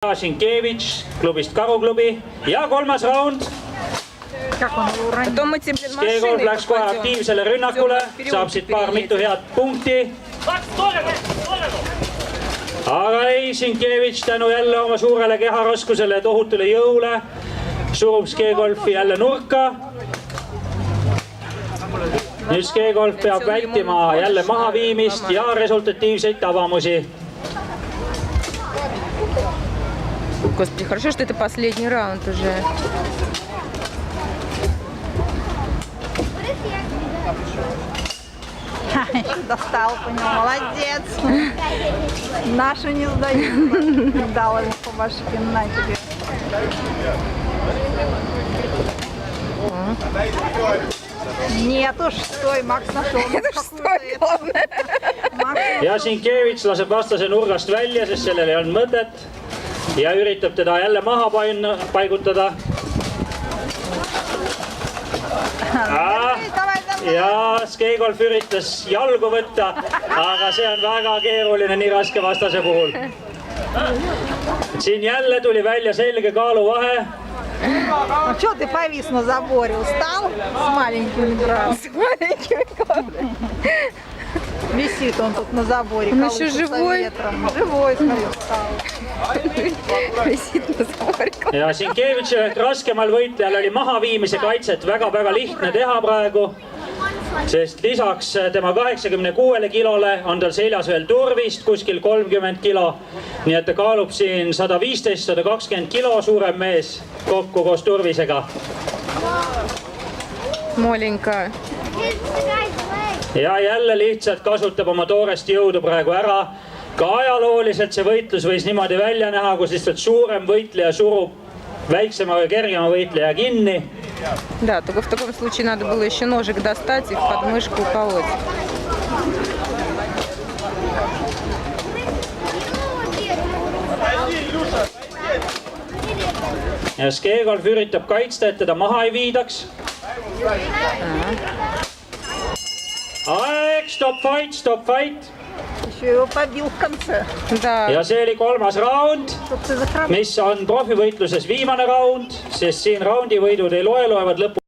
Sinkevitš klubist Karuklubi ja kolmas raund. Skeegolf läks kohe aktiivsele rünnakule, saab siit mitu head punkti. Aga ei, Sinkevitš tänu jälle oma suurele keharaskusele ja tohutule jõule surub Skeegolfi jälle nurka. Nüüd Skeegolf peab vältima jälle mahaviimist ja resultatiivseid tabamusi. Господи, хорошо, что это последний раунд уже. Достал по нему, молодец. Нашу не сдают. Дал ему по башке, на тебе. Нет уж, стой, Макс нашел. Это стой, главное. Ja Sinkevitš laseb vastase nurgast välja, sest sellel ei olnud mõtet. Ja üritab teda jälle maha paigutada. Ja Skeegolf üritas jalgu võtta, aga see on väga keeruline nii raske vastase puhul. Siin jälle tuli välja selge kaaluvahe. Ну что ты повис на заборе? Устал? С маленькими играл. С маленькими главными. Висит он тут на заборе. Он еще живой? Ветром. Живой, смотри, устал. Висит на заборе. Ja Sinkevitši raskemal võitlejal oli mahaviimise kaitset väga lihtne teha praegu. Sest lisaks tema 86 kilole on tal seljas veel turvist kuskil 30 kilo. Nii et ta kaalub siin 115-120 kilo suurem mees kokku koos turvisega. Моленька. Ja jälle lihtsalt kasutab oma toorest jõudu praegu ära. Ka ajalooliselt see võitlus võis niimoodi välja näha, kus lihtsalt suurem võitleja surub väiksema või kergema võitleja kinni. Да, только в таком случае надо было еще ножик достать и в подмышку уколоть. Ja Skeegolf üritab kaitsta, et teda maha ei viidaks. Aeg, stop fight! Еще его побил в конце. Ja see oli kolmas raund, mis on profivõitluses viimane raund, sest siin raundi võidud ei loevad lõppu.